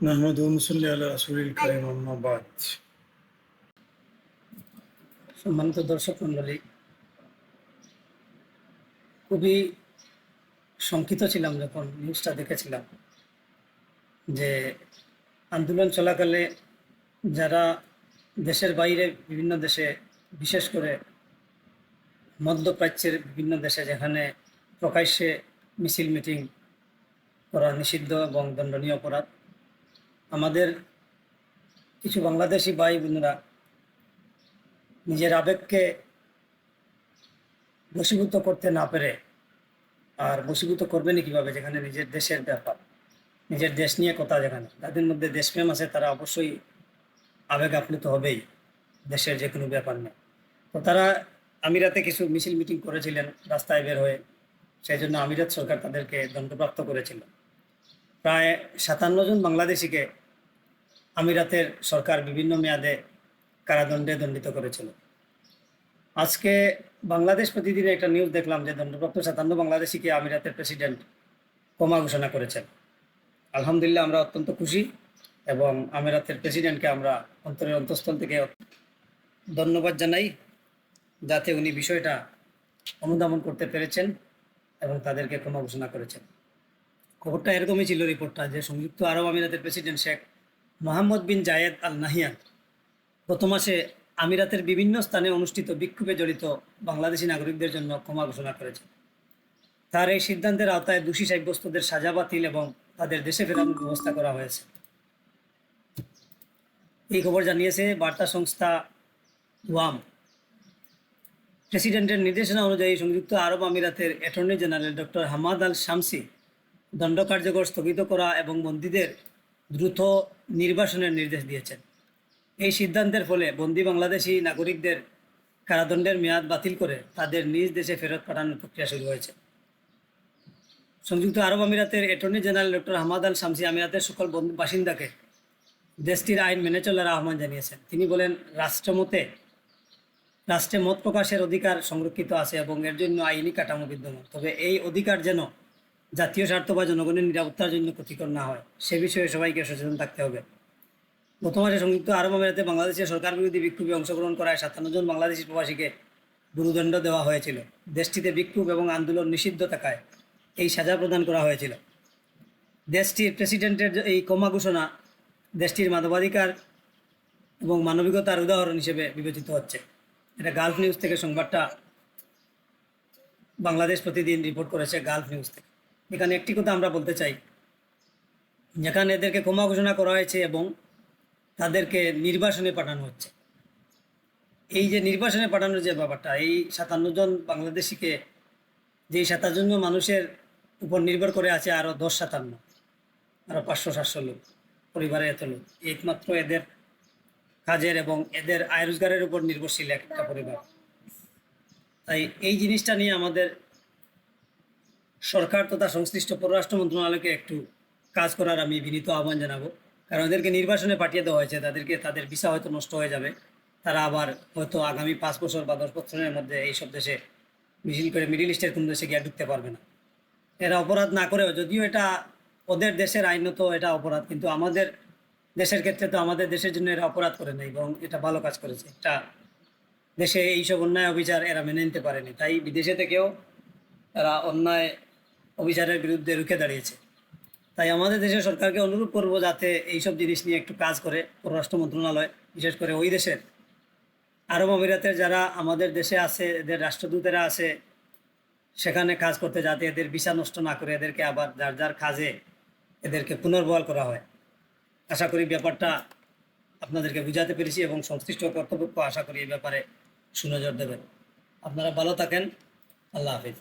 নাহমাদুহু ওয়া নুসাল্লি আলা রাসূলিল কারীম আম্মা বাদ। সম্মানিত দর্শক মণ্ডলী, খুবই শঙ্কিত ছিলাম যখন নিউজটা দেখেছিলাম যে আন্দোলন চলাকালে যারা দেশের বাইরে বিভিন্ন দেশে, বিশেষ করে মধ্যপ্রাচ্যের বিভিন্ন দেশে যেখানে প্রকাশ্যে মিছিল মিটিং করা নিষিদ্ধ এবং দণ্ডনীয় অপরাধ, আমাদের কিছু বাংলাদেশি ভাই বোনেরা নিজের আবেগকে বশীভূত করতে না পেরে, আর বশীভূত করবেনই কীভাবে যেখানে নিজের দেশের ব্যাপার, নিজের দেশ নিয়ে কথা, যেখানে তাদের মধ্যে দেশপ্রেম আছে, তারা অবশ্যই আবেগ আপ্লুত হবেই দেশের যে কোনো ব্যাপার নিয়ে। তো তারা আমিরাতে কিছু মিছিল মিটিং করেছিলেন রাস্তায় বের হয়ে, সেই জন্য আমিরাত সরকার তাদেরকে দণ্ডপ্রাপ্ত করেছিল। প্রায় 57 জন বাংলাদেশিকে আমিরাতের সরকার বিভিন্ন মেয়াদে কারাদণ্ডে দণ্ডিত করেছিল। আজকে বাংলাদেশ প্রতিদিনে একটা নিউজ দেখলাম যে দণ্ডপ্রাপ্ত 57 বাংলাদেশিকে আমিরাতের প্রেসিডেন্ট ক্ষমা ঘোষণা করেছেন। আলহামদুলিল্লাহ, আমরা অত্যন্ত খুশি এবং আমিরাতের প্রেসিডেন্টকে আমরা অন্তরের অন্তঃস্থল থেকে ধন্যবাদ জানাই, যাতে উনি বিষয়টা অনুধাবন করতে পেরেছেন এবং তাদেরকে ক্ষমা ঘোষণা করেছেন। খবরটা এরকমই ছিল, রিপোর্টটা, যে সংযুক্ত আরব আমিরাতের প্রেসিডেন্ট শেখ মোহাম্মদ বিন জায়েদ আল নাহিয়ান গত মাসে আমিরাতের বিভিন্ন স্থানে অনুষ্ঠিত বিক্ষোভে জড়িত বাংলাদেশি নাগরিকদের জন্য ক্ষমা ঘোষণা করেছেন। তার এই সিদ্ধান্তের আওতায় দোষী সাব্যস্তদের সাজা বাতিল এবং তাদের দেশে ফেরানোর ব্যবস্থা করা হয়েছে। এই খবর জানিয়েছে বার্তা সংস্থা ওয়াম। প্রেসিডেন্টের নির্দেশনা অনুযায়ী সংযুক্ত আরব আমিরাতের attorney general doctor Hamad Al Shamsi দণ্ড কার্যকর স্থগিত করা এবং বন্দীদের দ্রুত নির্বাসনের নির্দেশ দিয়েছেন। এই সিদ্ধান্তের ফলে বন্দী বাংলাদেশি নাগরিকদের কারাদণ্ডের মেয়াদ বাতিল করে তাদের নিজ দেশে ফেরত পাঠানোর প্রক্রিয়া শুরু হয়েছে। সংযুক্ত আরব আমিরাতের attorney general doctor Hamad Al Shamsi আমিরাতের সকল বাসিন্দাকে দেশটির আইন মেনে চলার আহ্বান জানিয়েছেন। তিনি বলেন, রাষ্ট্রে মত প্রকাশের অধিকার সংরক্ষিত আছে এবং এর জন্য আইনি কাঠামো বিদ্যমান, তবে এই অধিকার যেন জাতীয় স্বার্থ বা জনগণের নিরাপত্তার জন্য ক্ষতিকর না হয়, সে বিষয়ে সবাইকে সচেতন থাকতে হবে। গত মাসে সংযুক্ত আরব আমিরাতে বাংলাদেশের সরকার বিরোধী বিক্ষোভে অংশগ্রহণ করায় 57 জন বাংলাদেশি প্রবাসীকে গুরুদণ্ড দেওয়া হয়েছিল। দেশটিতে বিক্ষোভ এবং আন্দোলন নিষিদ্ধ থাকায় এই সাজা প্রদান করা হয়েছিল। দেশটির প্রেসিডেন্টের এই ক্ষমা ঘোষণা দেশটির মানবাধিকার এবং মানবিকতার উদাহরণ হিসেবে বিবেচিত হচ্ছে। এটা গালফ নিউজ থেকে সংবাদটা বাংলাদেশ প্রতিদিন রিপোর্ট করেছে, গালফ নিউজ থেকে। এখানে একটি কথা আমরা বলতে চাই, যেখানে এদেরকে ক্ষমা ঘোষণা করা হয়েছে এবং তাদেরকে নির্বাসনে পাঠানো হচ্ছে, এই যে নির্বাসনে পাঠানোর যে ব্যাপারটা, এই 57 জন বাংলাদেশিকে, যেই 57 জন মানুষের উপর নির্ভর করে আছে আরও 10-57, আরও 500-700 লোক, পরিবারে এত লোক, একমাত্র এদের কাজের এবং এদের আয় রোজগারের উপর নির্ভরশীল একটা পরিবার। তাই এই জিনিসটা নিয়ে আমাদের সরকার তথা সংশ্লিষ্ট পররাষ্ট্র মন্ত্রণালয়কে একটু কাজ করার আমি বিনীত আহ্বান জানাবো। কারণ এদেরকে নির্বাসনে পাঠিয়ে দেওয়া হয়েছে, তাদের ভিসা হয়তো নষ্ট হয়ে যাবে, তারা আবার হয়তো আগামী 5 বছর বা 10 বছরের মধ্যে এইসব দেশে, বিশেষ করে মিডিল ইস্টের কোনো দেশে গিয়ে ঢুকতে পারবে না। এরা অপরাধ না করেও, যদিও এটা ওদের দেশের আইনত এটা অপরাধ, কিন্তু আমাদের দেশের ক্ষেত্রে তো আমাদের দেশের জন্য এরা অপরাধ করে নেই, এবং এটা ভালো কাজ করেছে। এটা দেশে এইসব অন্যায় অবিচার এরা মেনে নিতে পারেনি, তাই বিদেশে থেকেও এরা অন্যায় অবিচারের বিরুদ্ধে রুখে দাঁড়িয়েছে। তাই আমাদের দেশের সরকারকে অনুরোধ করবো যাতে এইসব জিনিস নিয়ে একটু কাজ করে পররাষ্ট্র মন্ত্রণালয়, বিশেষ করে ওই দেশের আরব আমিরাতের যারা আমাদের দেশে আছে, এদের রাষ্ট্রদূতেরা আছে, সেখানে কাজ করতে, যাতে এদের ভিসা নষ্ট না করে এদেরকে আবার যার যার কাজে এদেরকে পুনর্বহাল করা হয়। আশা করি ব্যাপারটা আপনাদেরকে বুঝাতে পেরেছি এবং সংশ্লিষ্ট কর্তৃপক্ষ আশা করি এই ব্যাপারে সুনজর দেবেন। আপনারা ভালো থাকেন। আল্লাহ হাফিজ।